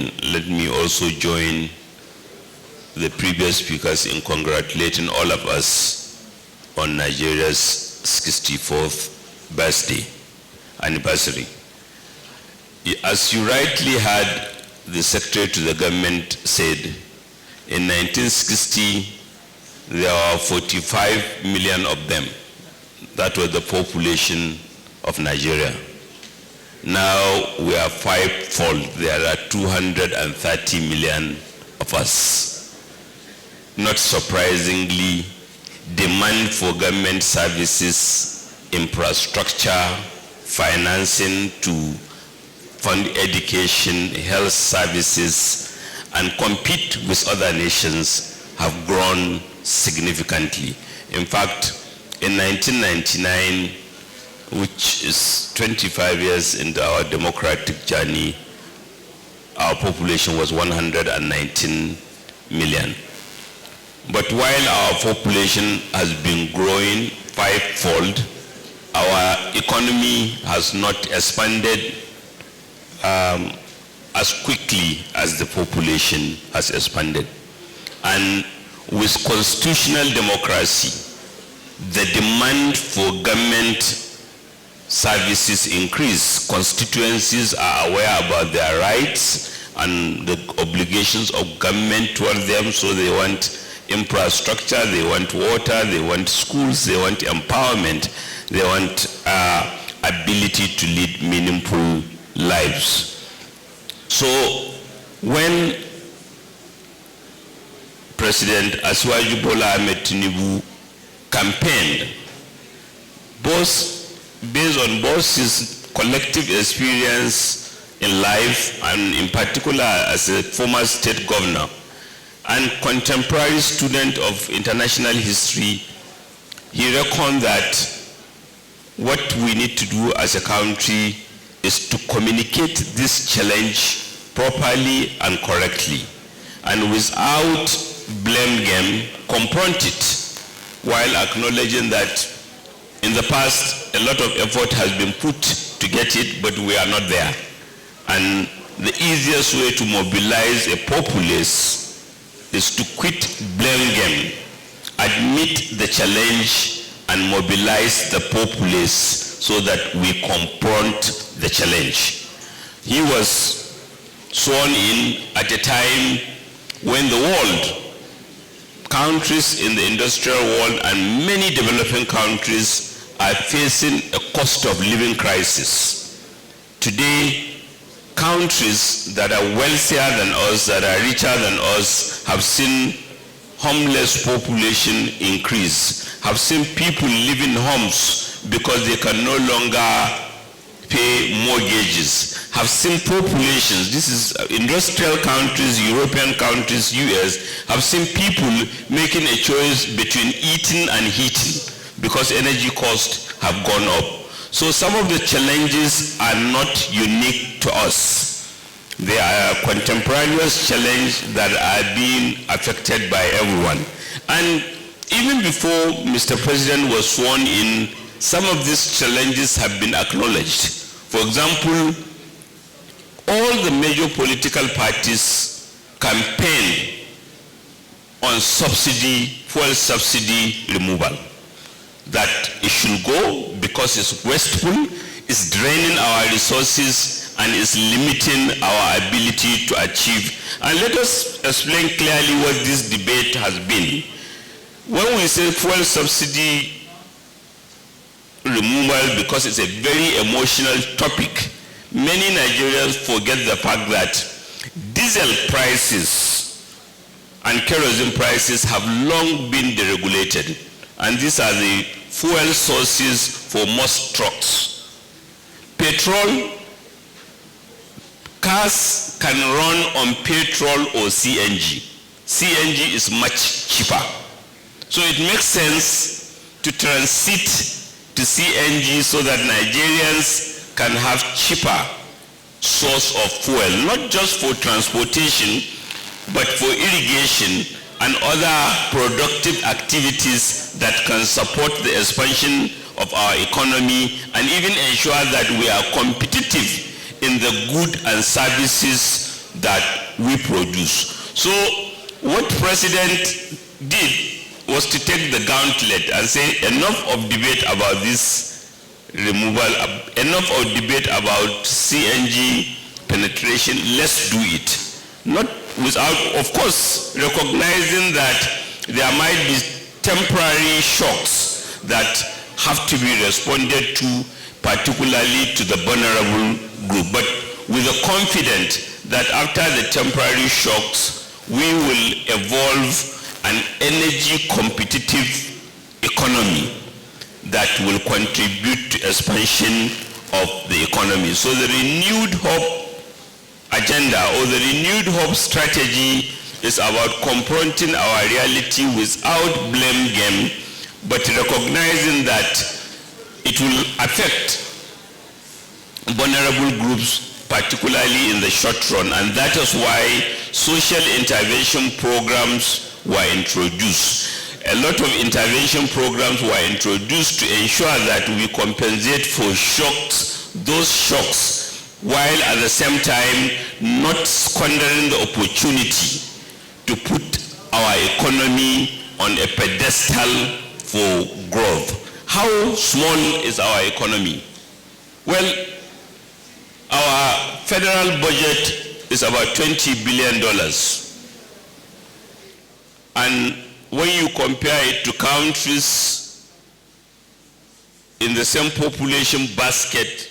opening, let me also join the previous speakers in congratulating all of us on Nigeria's 64th birthday anniversary. As you rightly heard, the Secretary to the Government said, in 1960, there were 45 million of them. That was the population of Nigeria. Now we are fivefold. There are 230 million of us. Not surprisingly, demand for government services, infrastructure, financing to fund education, health services, and compete with other nations have grown significantly. In fact, in 1999, which is 25 years into our democratic journey, our population was 119 million. But while our population has been growing fivefold, our economy has not expanded as quickly as the population has expanded. And with constitutional democracy, the demand for government services increase. Constituencies are aware about their rights and the obligations of government toward them, so they want infrastructure, they want water, they want schools, they want empowerment, they want ability to lead meaningful lives. So when President Asiwaju Bola Ahmed Tinubu campaigned, based on both his collective experience in life and in particular as a former state governor and contemporary student of international history, he reckoned that what we need to do as a country is to communicate this challenge properly and correctly, and without blame game, confront it, while acknowledging that in the past a lot of effort has been put to get it, but we are not there. And the easiest way to mobilize a populace is to quit blame game, admit the challenge, and mobilize the populace so that we confront the challenge. He was sworn in at a time when the world, countries in the industrial world and many developing countries are facing a cost of living crisis. Today, countries that are wealthier than us, that are richer than us, have seen homeless population increase, have seen people live in homes because they can no longer pay mortgages, have seen populations, this is industrial countries, European countries, US, have seen people making a choice between eating and heating because energy costs have gone up. So some of the challenges are not unique to us. They are contemporaneous challenges that are being affected by everyone. And even before Mr. President was sworn in, some of these challenges have been acknowledged. For example, all the major political parties campaign on subsidy, fuel subsidy removal. That it should go because it's wasteful, it's draining our resources, and it's limiting our ability to achieve. And let us explain clearly what this debate has been. When we say fuel subsidy removal, because it's a very emotional topic, many Nigerians forget the fact that diesel prices and kerosene prices have long been deregulated. And these are the fuel sources for most trucks. Petrol, cars can run on petrol or CNG. CNG is much cheaper. So it makes sense to transit to CNG so that Nigerians can have cheaper source of fuel, not just for transportation, but for irrigation and other productive activities that can support the expansion of our economy and even ensure that we are competitive in the goods and services that we produce. So what President did was to take the gauntlet and say enough of debate about this removal, enough of debate about CNG penetration, let's do it. Not without, of course, recognizing that there might be temporary shocks that have to be responded to, particularly to the vulnerable group. But with the confidence that after the temporary shocks, we will evolve an energy competitive economy that will contribute to expansion of the economy. So the renewed hope agenda or the renewed hope strategy is about confronting our reality without blame game, but recognizing that it will affect vulnerable groups, particularly in the short run, and that is why social intervention programs were introduced. A lot of intervention programs were introduced to ensure that we compensate for shocks, those shocks, while at the same time not squandering the opportunity to put our economy on a pedestal for growth. How small is our economy? Well, our federal budget is about $20 billion. And when you compare it to countries in the same population basket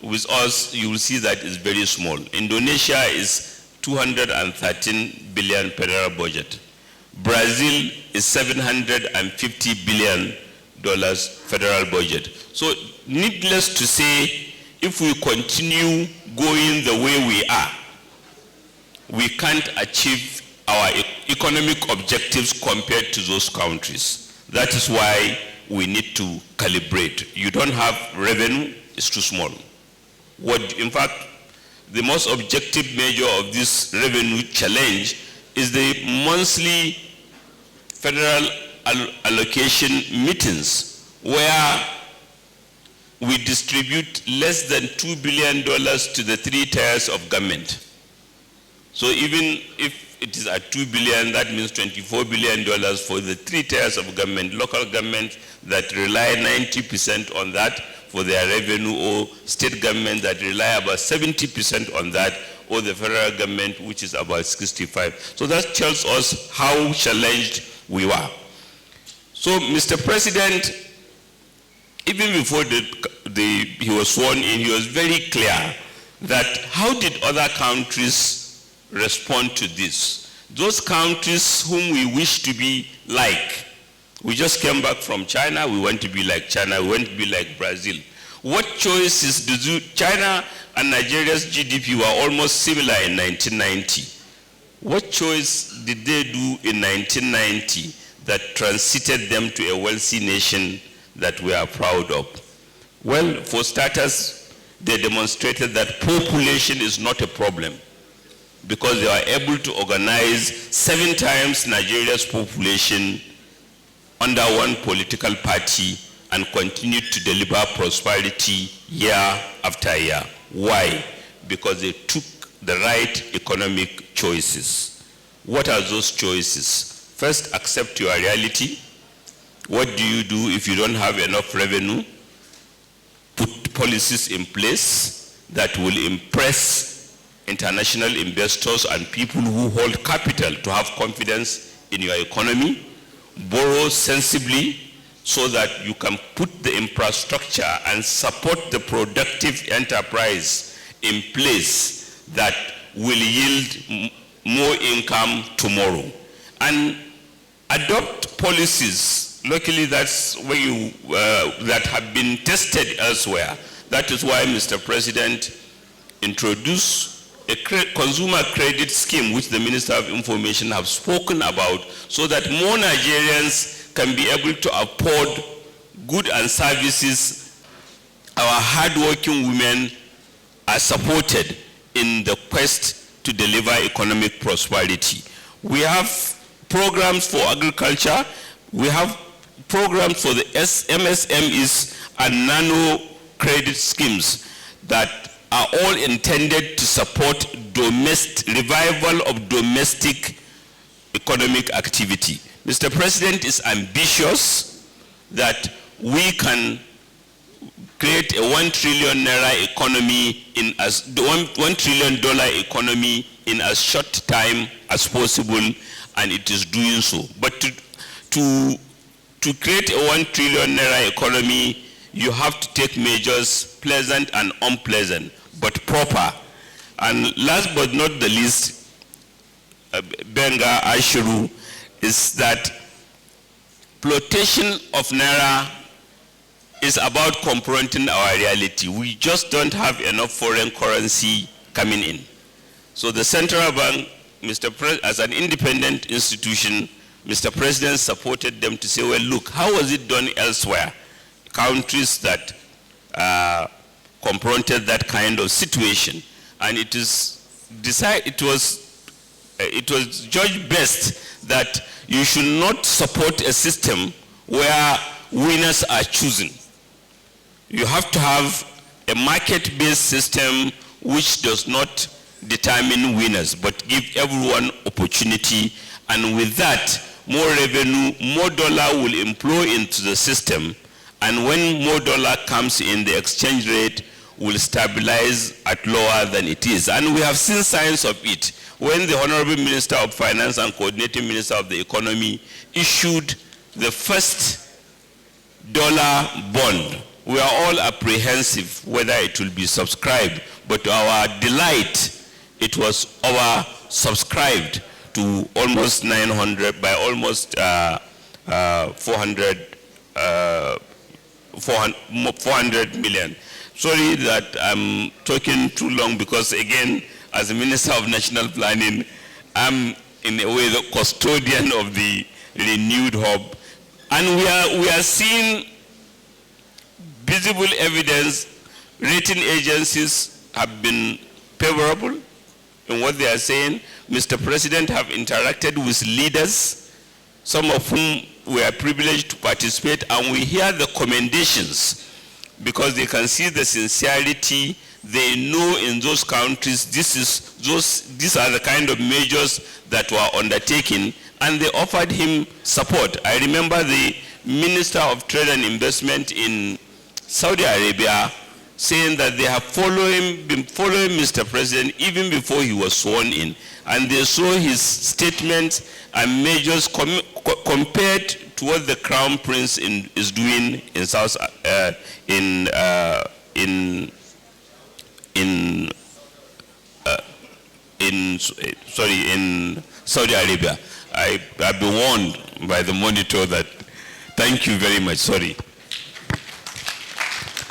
with us, you will see that it's very small. Indonesia is 213 billion federal budget. Brazil is $750 billion federal budget. So needless to say, if we continue going the way we are, we can't achieve our economic objectives compared to those countries. That is why we need to calibrate. You don't have revenue, it's too small. In fact, the most objective measure of this revenue challenge is the monthly federal allocation meetings, where we distribute less than $2 billion to the three tiers of government. So even if it is at $2 billion, that means $24 billion for the three tiers of government, local government that rely 90% on that for their revenue, or state government that rely about 70% on that, or the federal government, which is about 65%. So that tells us how challenged we were. So, Mr. President, even before he was sworn in, he was very clear that how did other countries respond to this? Those countries whom we wish to be like. We just came back from China, we want to be like China, we want to be like Brazil. What choices do China and Nigeria's GDP were almost similar in 1990. What choice did they do in 1990 that transited them to a wealthy nation that we are proud of? Well, for starters, they demonstrated that population is not a problem, because they were able to organize 7 times Nigeria's population under one political party and continue to deliver prosperity year after year. Why? Because they took the right economic choices. What are those choices? First, accept your reality. What do you do if you don't have enough revenue? Put policies in place that will impress international investors and people who hold capital to have confidence in your economy. Borrow sensibly so that you can put the infrastructure and support the productive enterprise in place that will yield more income tomorrow. And adopt policies, luckily that's where you, that have been tested elsewhere. That is why Mr. President introduced a consumer credit scheme, which the Minister of Information have spoken about, so that more Nigerians can be able to afford goods and services. Our hardworking women are supported in the quest to deliver economic prosperity. We have programs for agriculture, we have programs for the MSMEs and nano credit schemes that are all intended to support revival of domestic economic activity. Mr. President is ambitious that we can create a $1 trillion economy in as $1 trillion economy in as short time as possible, and it is doing so. But to create a $1 trillion economy, you have to take measures, pleasant and unpleasant, but proper. And last but not the least, Benga Ashiru, is that flotation of Naira is about confronting our reality. We just don't have enough foreign currency coming in. So the central bank, as an independent institution, Mr. President supported them to say, well, look, how was it done elsewhere? Countries that confronted that kind of situation. And it was judged best that you should not support a system where winners are chosen. You have to have a market-based system which does not determine winners, but give everyone opportunity. And with that, more revenue, more dollar will employ into the system. And when more dollar comes in, the exchange rate will stabilize at lower than it is. And we have seen signs of it. When the Honorable Minister of Finance and Coordinating Minister of the Economy issued the first dollar bond, we are all apprehensive whether it will be subscribed. But to our delight, it was oversubscribed to almost 900 by almost 400 million. Sorry that I'm talking too long because, again, as a Minister of National Planning, I'm in a way the custodian of the renewed hub. And we are seeing visible evidence. Rating agencies have been favorable in what they are saying. Mr. President have interacted with leaders, some of whom we are privileged to participate, and we hear the commendations because they can see the sincerity. They know in those countries these are the kind of measures that were undertaken, and they offered him support. I remember the Minister of Trade and Investment in Saudi Arabia saying that they have been following Mr. President even before he was sworn in, and they saw his statements and measures compared to what the Crown Prince is doing in in Saudi Arabia. I've been warned by the monitor that. Thank you very much. Sorry.